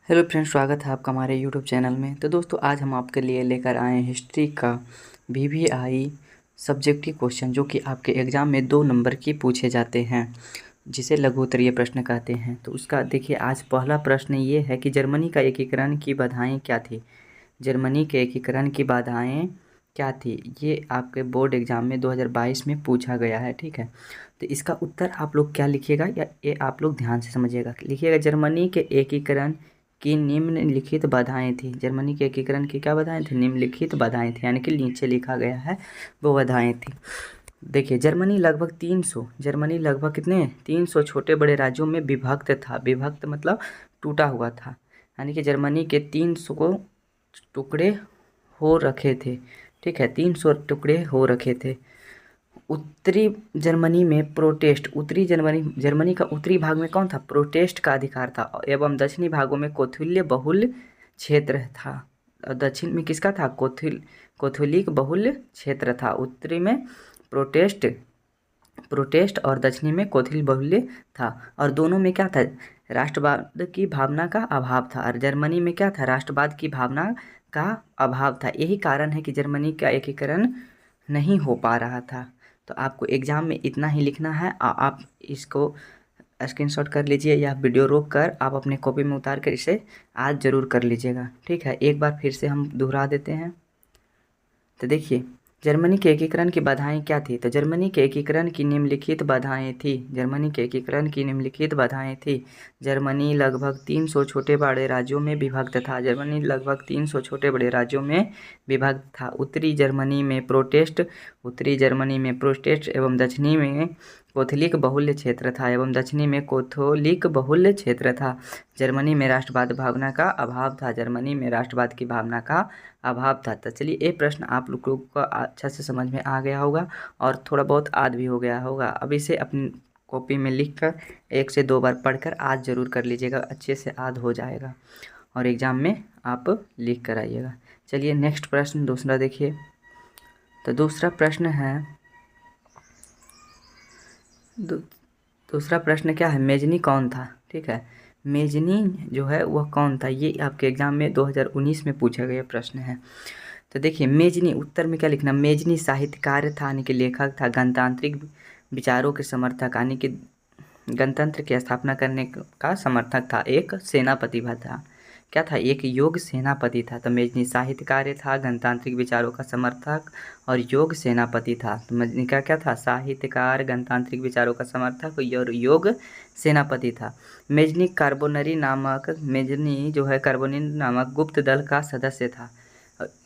Hello friends, स्वागत है आपका हमारे यूट्यूब चैनल में। तो दोस्तों, आज हम आपके लिए लेकर आए हैं हिस्ट्री का वीवीआई सब्जेक्टिव क्वेश्चन, जो कि आपके एग्ज़ाम में 2 नंबर की पूछे जाते हैं, जिसे लघु उत्तरीय प्रश्न कहते हैं। तो उसका देखिए, आज पहला प्रश्न ये है कि जर्मनी का एकीकरण की बाधाएं क्या थी। जर्मनी के एकीकरण की बाधाएं क्या थी, ये आपके बोर्ड एग्ज़ाम में 2022 में पूछा गया है। ठीक है, तो इसका उत्तर आप लोग क्या लिखिएगा, या ये आप लोग ध्यान से समझिएगा। लिखिएगा, जर्मनी के एकीकरण की निम्नलिखित बाधाएं थी। जर्मनी के एकीकरण की क्या बाधाएं थी? निम्नलिखित बाधाएं थी, यानी कि नीचे लिखा गया है वो बाधाएं थी। देखिए, जर्मनी लगभग कितने 300 छोटे बड़े राज्यों में विभक्त था। विभक्त मतलब टूटा हुआ था, यानी कि जर्मनी के 300 टुकड़े हो रखे थे। ठीक है, 300 टुकड़े हो रखे थे। उत्तरी जर्मनी में प्रोटेस्ट, जर्मनी का उत्तरी भाग में कौन था? प्रोटेस्ट का अधिकार था, एवं दक्षिणी भागों में कैथोलिक बहुल क्षेत्र था। दक्षिण में किसका था? कैथोलिक बहुल क्षेत्र था। उत्तरी में प्रोटेस्ट और दक्षिणी में कैथोलिक बहुल्य था। और दोनों में क्या था? राष्ट्रवाद की भावना का अभाव था। और जर्मनी में क्या था? राष्ट्रवाद की भावना का अभाव था। यही कारण है कि जर्मनी का एकीकरण नहीं हो पा रहा था। तो आपको एग्ज़ाम में इतना ही लिखना है। आप इसको स्क्रीनशॉट कर लीजिए, या वीडियो रोक कर आप अपने कॉपी में उतार कर इसे आज ज़रूर कर लीजिएगा। ठीक है, एक बार फिर से हम दोहरा देते हैं। तो देखिए, जर्मनी के एकीकरण की बाधाएं क्या थी? तो जर्मनी के एकीकरण की निम्नलिखित बाधाएं थी। जर्मनी के एकीकरण की निम्नलिखित बाधाएं थी। जर्मनी लगभग 300 छोटे बड़े राज्यों में विभक्त था। जर्मनी लगभग 300 छोटे बड़े राज्यों में विभक्त था। उत्तरी जर्मनी में प्रोटेस्ट एवं दक्षिणी में कैथोलिक बहुल्य क्षेत्र था। जर्मनी में राष्ट्रवाद भावना का अभाव था। जर्मनी में राष्ट्रवाद की भावना का अभाव था। तो चलिए, ये प्रश्न आप लोगों को अच्छा से समझ में आ गया होगा और थोड़ा बहुत याद भी हो गया होगा। अब इसे अपनी कॉपी में लिखकर 1 से 2 बार पढ़कर आज ज़रूर कर लीजिएगा, अच्छे से याद हो जाएगा और एग्ज़ाम में आप लिख कर आइएगा। चलिए, नेक्स्ट प्रश्न दूसरा देखिए। तो दूसरा प्रश्न क्या है? मेजनी कौन था? ठीक है, मेजनी जो है वह कौन था, ये आपके एग्ज़ाम में 2019 में पूछा गया प्रश्न है। तो देखिए, मेजनी उत्तर में क्या लिखना? मेजनी साहित्यकार था, यानी कि लेखक था। गणतांत्रिक विचारों के समर्थक, यानी कि गणतंत्र की स्थापना करने का समर्थक था। एक सेनापति था। क्या था? एक योग सेनापति था। तो मेजनी साहित्यकार था, गणतांत्रिक विचारों का समर्थक और योग सेनापति था। तो मेजनी का क्या था? साहित्यकार, गणतांत्रिक विचारों का समर्थक और योग सेनापति था। मेजनी कार्बोनरी नामक गुप्त दल का सदस्य था।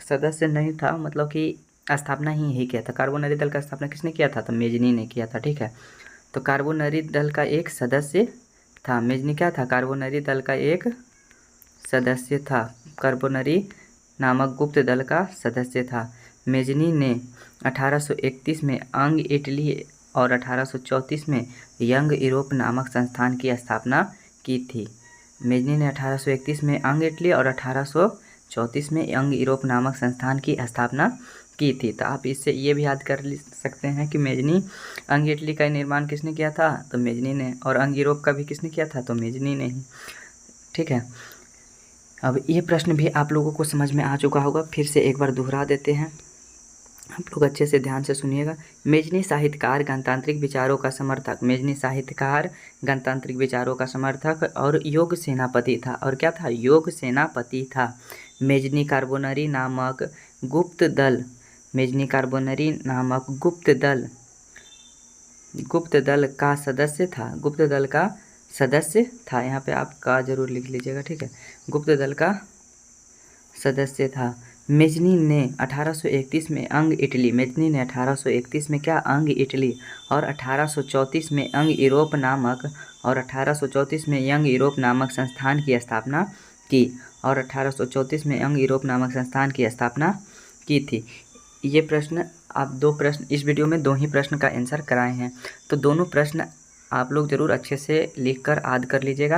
सदस्य नहीं था, मतलब कि स्थापना ही यही किया था। कार्बोनरी दल का स्थापना किसने किया था? तो मेजनी ने किया था। ठीक है, तो कार्बोनरी दल का एक सदस्य था। मेजनी क्या था? कार्बोनरी दल का एक सदस्य था। कार्बोनरी नामक गुप्त दल का सदस्य था। मेजनी ने 1831 में अंग इटली और 1834 में यंग यूरोप नामक संस्थान की स्थापना की थी। मेजनी ने 1831 में अंग इटली और 1834 में यंग यूरोप नामक संस्थान की स्थापना की थी। तो आप इससे ये भी याद कर सकते हैं कि मेजनी, अंग इटली का निर्माण किसने किया था? तो मेजनी ने। और अंग यूरोप का भी किसने किया था? तो मेजनी ने ही। ठीक है, अब ये प्रश्न भी आप लोगों को समझ में आ चुका होगा। फिर से एक बार दोहरा देते हैं, आप लोग अच्छे से ध्यान से सुनिएगा। मेजनी साहित्यकार, गणतांत्रिक विचारों का समर्थक। मेजनी साहित्यकार, गणतांत्रिक विचारों का समर्थक और योग सेनापति था। और क्या था? योग सेनापति था। मेजनी कार्बोनरी नामक गुप्त दल का सदस्य था। यहाँ पे आप का जरूर लिख लीजिएगा। ठीक है, गुप्त दल का सदस्य था। मेजनी ने 1831 में अंग इटली और 1834 में यंग यूरोप नामक संस्थान की स्थापना की थी। ये प्रश्न आप 2 प्रश्न इस वीडियो में 2 ही प्रश्न का आंसर कराए हैं। तो दोनों प्रश्न आप लोग ज़रूर अच्छे से लिखकर याद कर लीजिएगा।